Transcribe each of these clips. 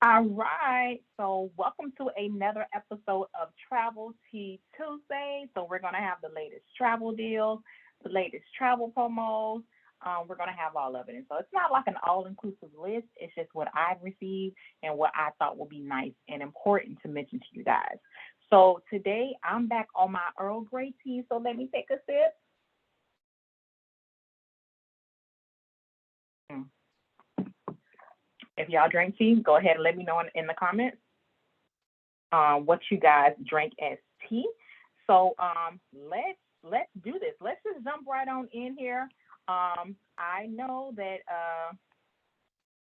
All right. So, welcome to another episode of Travel Tea Tuesday. So, we're going to have the latest travel deals, the latest travel promos. We're going to have all of it. And so, it's not like an all inclusive list. It's just what I've received and what I thought would be nice and important to mention to you guys. So, today I'm back on my Earl Grey tea. So, let me take a sip. Mm. If y'all drink tea, go ahead and let me know in the comments what you guys drink as tea. So let's do this. Let's just jump right on in here. I know that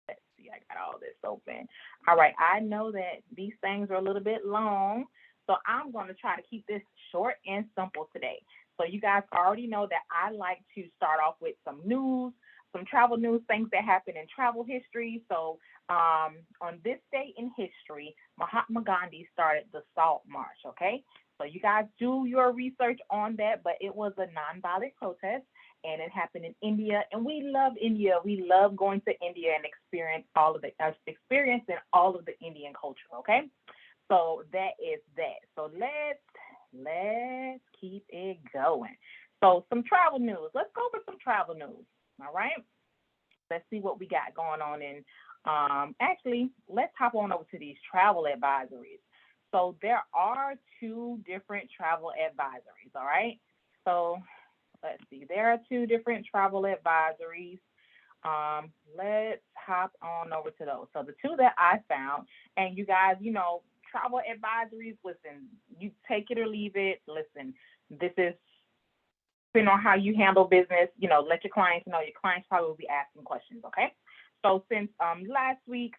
let's see, I got all this open. All right, I know that these things are a little bit long, so I'm going to try to keep this short and simple today. So you guys already know that I like to start off with some news, some travel news, things that happen in travel history. So on this day in history, Mahatma Gandhi started the Salt March. Okay, so you guys do your research on that, but it was a nonviolent protest and it happened in India. And we love India. We love going to India and experiencing all of the Indian culture. Okay, so that is that. So let's keep it going. So some travel news. Let's go over some travel news. All right. Let's see what we got going on in. Actually, let's hop on over to these travel advisories. So there are two different travel advisories. All right. So let's see. There are two different travel advisories. Let's hop on over to those. So the two that I found, and you guys, travel advisories, listen, you take it or leave it. Listen, this is depending on how you handle business, let your clients know. Your clients probably will be asking questions, okay? So since last week,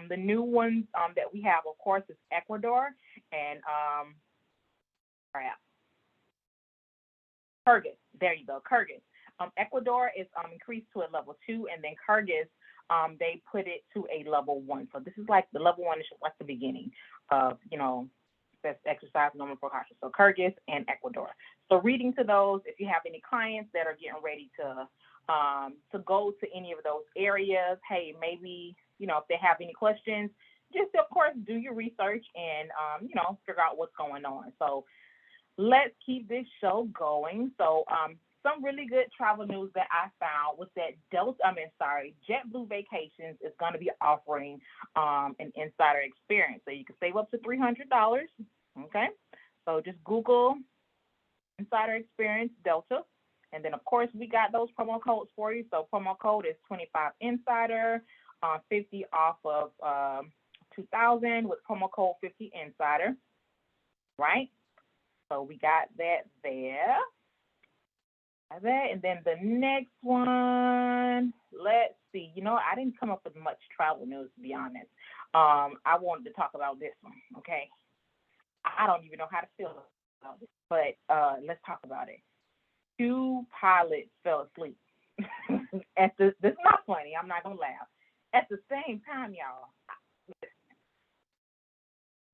the new ones that we have, of course, is Ecuador and Kyrgyz. There you go, Kyrgyz. Ecuador is increased to a level 2, and then Kyrgyz, they put it to a level 1. So this is like the level 1 is just like the beginning of, best exercise, normal precautions. So Kyrgyz and Ecuador. So reading to those, if you have any clients that are getting ready to go to any of those areas, hey, maybe, if they have any questions, just of course do your research and figure out what's going on. So let's keep this show going. So some really good travel news that I found was that JetBlue Vacations is going to be offering an insider experience. So you can save up to $300. Okay. So just Google Insider Experience Delta. And then, of course, we got those promo codes for you. So promo code is 25 Insider, 50 off of 2000 with promo code 50 Insider. Right? So we got that there. And then the next one, let's see. I didn't come up with much travel news, to be honest. I wanted to talk about this one, okay? I don't even know how to feel about this, but let's talk about it. Two pilots fell asleep. This is not funny. I'm not going to laugh. At the same time, y'all,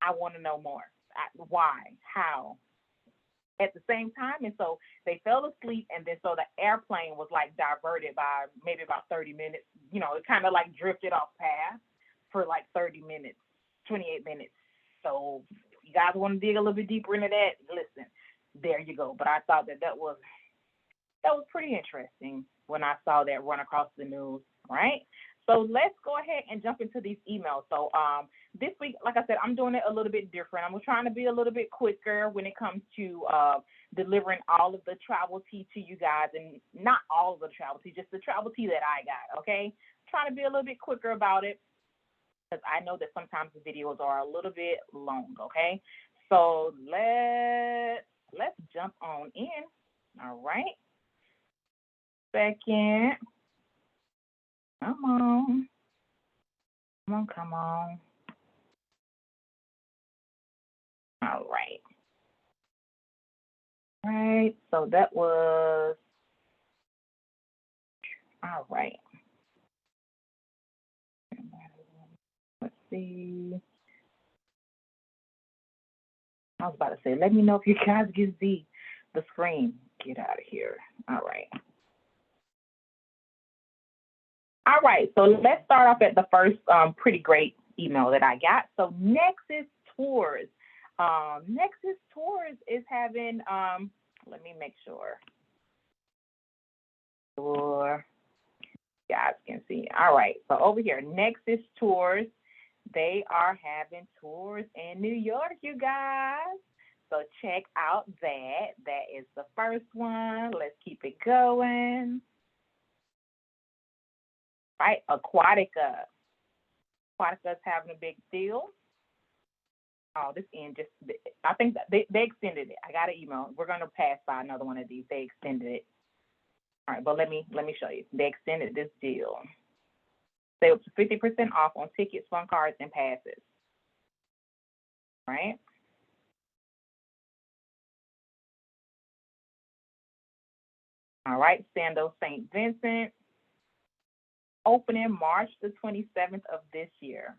I want to know more. Why? How? At the same time, and so they fell asleep, and then so the airplane was like diverted by maybe about 30 minutes. It kind of like drifted off path for like 30 minutes, 28 minutes. So if you guys want to dig a little bit deeper into that, listen, there you go. But I thought that was pretty interesting when I saw that run across the news, right? So let's go ahead and jump into these emails. So this week, like I said, I'm doing it a little bit different. I'm trying to be a little bit quicker when it comes to delivering all of the travel tea to you guys, and not all of the travel tea, just the travel tea that I got, okay? Trying to be a little bit quicker about it because I know that sometimes the videos are a little bit long, okay? So let's jump on in, all right? Second. Come on. Come on. All right. All right. So that was, all right. Let's see. I was about to say, let me know if you guys can see the screen. Get out of here. All right. All right, so let's start off at the first pretty great email that I got. So Nexus Tours. Nexus Tours is having, let me make sure. Sure, you guys can see. All right, so over here, Nexus Tours, they are having tours in New York, you guys. So check out that. That is the first one. Let's keep it going. Right, Aquatica. Aquatica's having a big deal. Oh, this end just, I think that they extended it. I got an email. We're going to pass by another one of these. They extended it. All right, but let me show you. They extended this deal. They up to 50% off on tickets, fun cards, and passes. Right? All right, Sando St. Vincent, opening March the 27th of this year.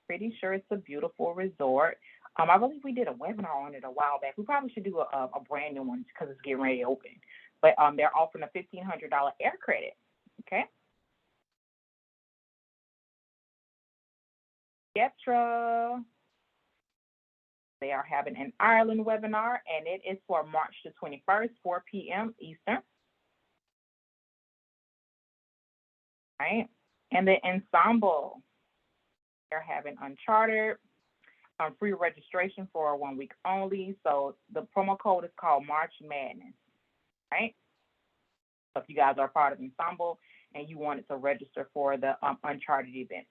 Pretty sure it's a beautiful resort. I believe we did a webinar on it a while back. We probably should do a brand new one because it's getting ready to open. But they're offering a $1,500 air credit. Okay. Getra. They are having an Ireland webinar, and it is for March the 21st, 4 p.m. Eastern. Right. And the Ensemble. They're having Uncharted. Free registration for 1 week only. So the promo code is called March Madness, right? So if you guys are part of Ensemble and you wanted to register for the Uncharted event,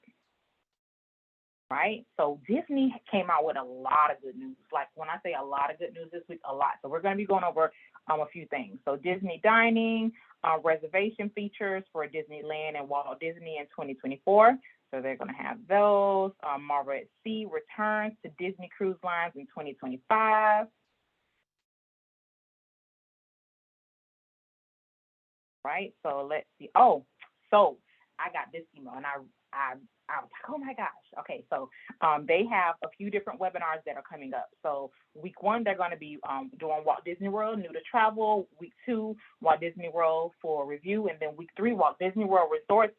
right? So Disney came out with a lot of good news. Like when I say a lot of good news this week, a lot. So we're going to be going over a few things. So Disney dining, reservation features for Disneyland and Walt Disney in 2024. So they're going to have those. Marvel at Sea returns to Disney Cruise Lines in 2025. Right? So let's see. Oh, so I got this email and I was like, oh my gosh. Okay, so they have a few different webinars that are coming up. So week 1, they're going to be doing Walt Disney World, new to travel. Week 2, Walt Disney World for review. And then week 3, Walt Disney World Resorts,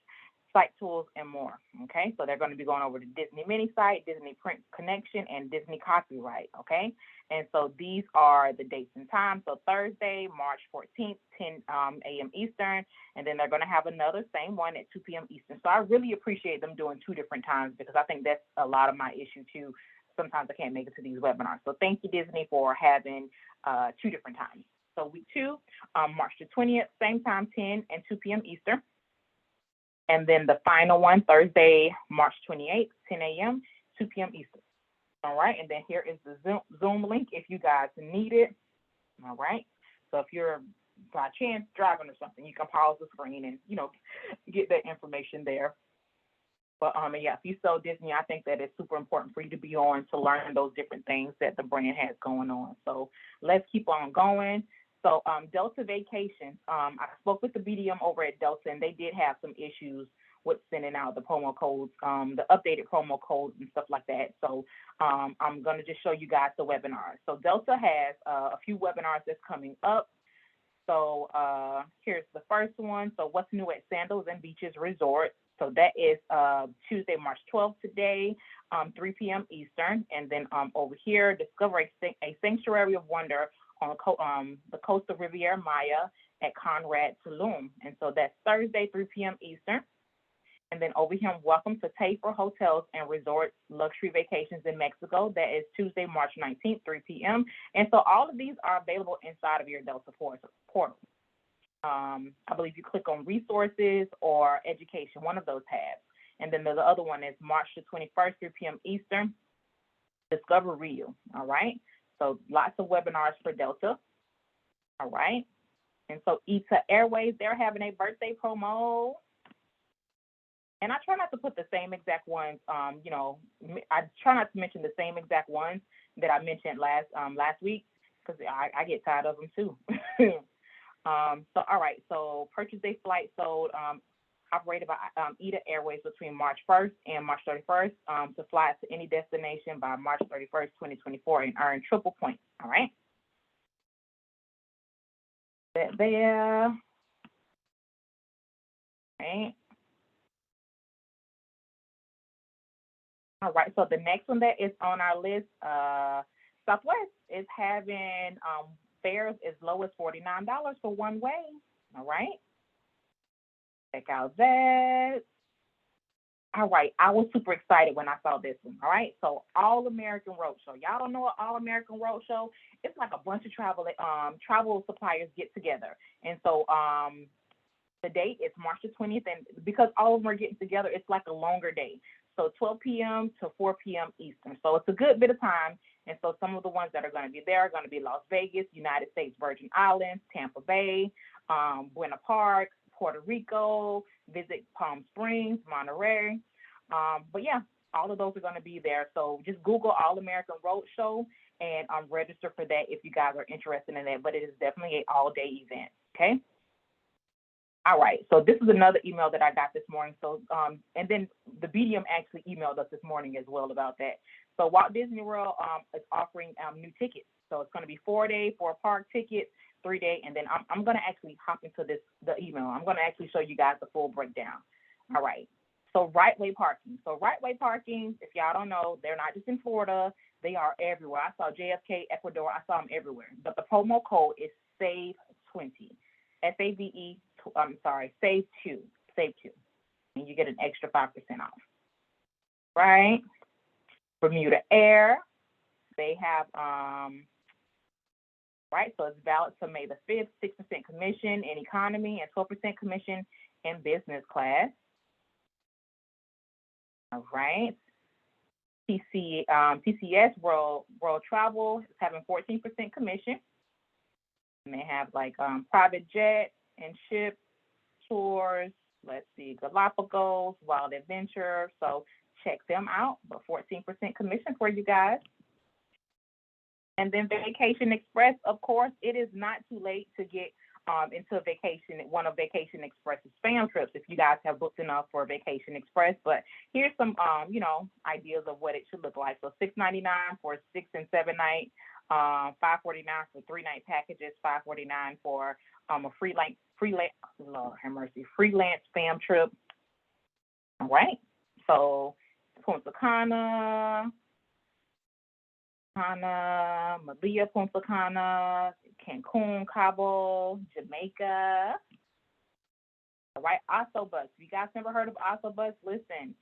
site tools, and more. Okay, so they're going to be going over the Disney mini site, Disney print connection, and Disney copyright. Okay, and so these are the dates and times. So Thursday, March 14th, 10 a.m. Eastern, and then they're going to have another same one at 2 p.m. Eastern. So I really appreciate them doing 2 different times because I think that's a lot of my issue too. Sometimes I can't make it to these webinars. So thank you, Disney, for having 2 different times. So week 2, March the 20th, same time, 10 and 2 p.m. Eastern. And then the final one, Thursday, March 28th, 10 a.m., 2 p.m. Eastern. All right. And then here is the Zoom link if you guys need it. All right. So if you're by chance driving or something, you can pause the screen and, get that information there. But yeah, if you sell Disney, I think that it's super important for you to be on to learn those different things that the brand has going on. So let's keep on going. So Delta Vacations, I spoke with the BDM over at Delta, and they did have some issues with sending out the promo codes, the updated promo codes and stuff like that. So I'm going to just show you guys the webinars. So Delta has a few webinars that's coming up. So here's the first one. So what's new at Sandals and Beaches Resort? So that is Tuesday, March 12th today, 3 p.m. Eastern. And then over here, discover a sanctuary of wonder on the coast of Riviera Maya at Conrad Tulum. And so that's Thursday, 3 p.m. Eastern. And then over here, welcome to Taper Hotels and Resorts Luxury Vacations in Mexico. That is Tuesday, March 19th, 3 p.m. And so all of these are available inside of your Delta portal. I believe you click on resources or education, one of those tabs. And then the other one is March the 21st, 3 p.m. Eastern, Discover Rio. All right. So lots of webinars for Delta. All right. And so ETA Airways, they're having a birthday promo. And I try not to put the same exact ones, I try not to mention the same exact ones that I mentioned last week because I get tired of them too. So, all right. So purchase day flight sold, operated by ETA Airways between March 1st and March 31st to fly to any destination by March 31st, 2024 and earn triple points. All right. That there. Right. All right. So the next one that is on our list, Southwest is having fares as low as $49 for one way. All right. Check out that. All right, I was super excited when I saw this one. All right, so All American Roadshow. Y'all don't know what All American Roadshow? It's like a bunch of travel suppliers get together, and so the date is March the 20th, and because all of them are getting together, it's like a longer day. So 12 p.m. to 4 p.m. Eastern. So it's a good bit of time. And so some of the ones that are going to be there are going to be Las Vegas, United States Virgin Islands, Tampa Bay, Buena Park, Puerto Rico, visit Palm Springs, Monterey. But yeah, all of those are going to be there. So just Google All American Roadshow and register for that if you guys are interested in that. But it is definitely an all-day event. Okay. All right. So this is another email that I got this morning. So and then the BDM actually emailed us this morning as well about that. So Walt Disney World is offering new tickets. So it's going to be 4-day, 4-park tickets, 3-day, and then I'm going to actually hop into the email. I'm going to actually show you guys the full breakdown. All right. So right way parking. So right way parking, if y'all don't know, they're not just in Florida. They are everywhere. I saw JFK, Ecuador. I saw them everywhere. But the promo code is SAVE20. SAVE. I'm sorry, SAVE2. SAVE2. And you get an extra 5% off. Right. Bermuda Air. They have right? So it's valid to May the 5th, 6% commission in economy and 12% commission in business class. All right. TCS World Travel is having 14% commission. And they have like private jet and ship tours. Let's see, Galapagos, Wild Adventure. So check them out. But 14% commission for you guys. And then Vacation Express, of course, it is not too late to get into one of Vacation Express's spam trips if you guys have booked enough for Vacation Express. But here's some, ideas of what it should look like. So $6.99 for 6 and 7 night, $5.49 for 3-night packages, $5.49 for a freelance spam trip. All right. So Punta Cana, Malia, Punta Cana, Cancun, Cabo, Jamaica. All right, Bus. If you guys never heard of Bus, listen.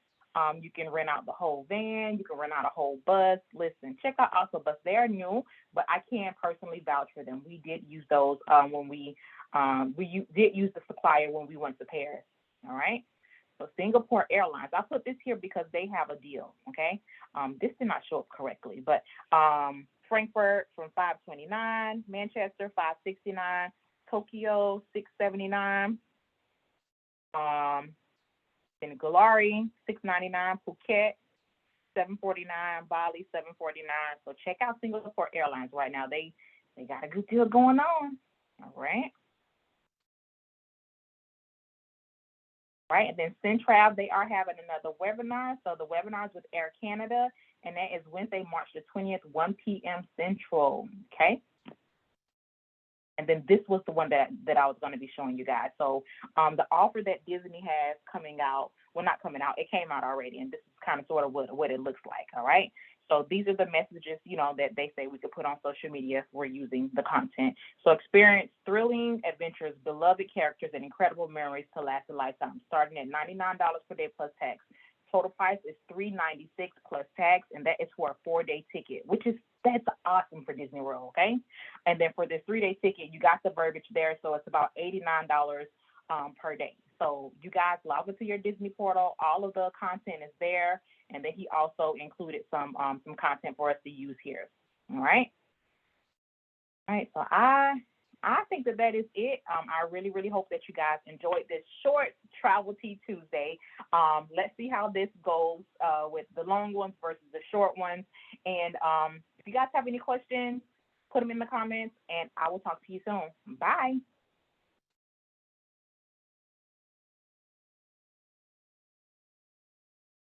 You can rent out the whole van. You can rent out a whole bus. Listen, check out Bus. They are new, but I can personally vouch for them. We did use those when we did use the supplier when we went to Paris. All right. So Singapore Airlines, I put this here because they have a deal, okay? This did not show up correctly, but Frankfurt from $529, Manchester $569, Tokyo $679, in Galari $699, Phuket $749, Bali $749. So check out Singapore Airlines right now. They got a good deal going on. All right. Right, and then Centrav, they are having another webinar. So the webinar is with Air Canada, and that is Wednesday, March the 20th, 1 p.m. Central, okay? And then this was the one that I was going to be showing you guys. So the offer that Disney has coming out, well, not coming out, it came out already, and this is kind of sort of what it looks like, all right? So these are the messages, that they say we could put on social media if we're using the content. So experience thrilling adventures, beloved characters, and incredible memories to last a lifetime, starting at $99 per day plus tax. Total price is $396 plus tax, and that is for a 4-day ticket, that's awesome for Disney World, okay? And then for this 3-day ticket, you got the verbiage there, so it's about $89 per day. So you guys log into your Disney portal. All of the content is there, and then he also included some content for us to use here. All right. All right. So I think that is it. I really, really hope that you guys enjoyed this short Travel Tea Tuesday. Let's see how this goes with the long ones versus the short ones. And if you guys have any questions, put them in the comments, and I will talk to you soon. Bye.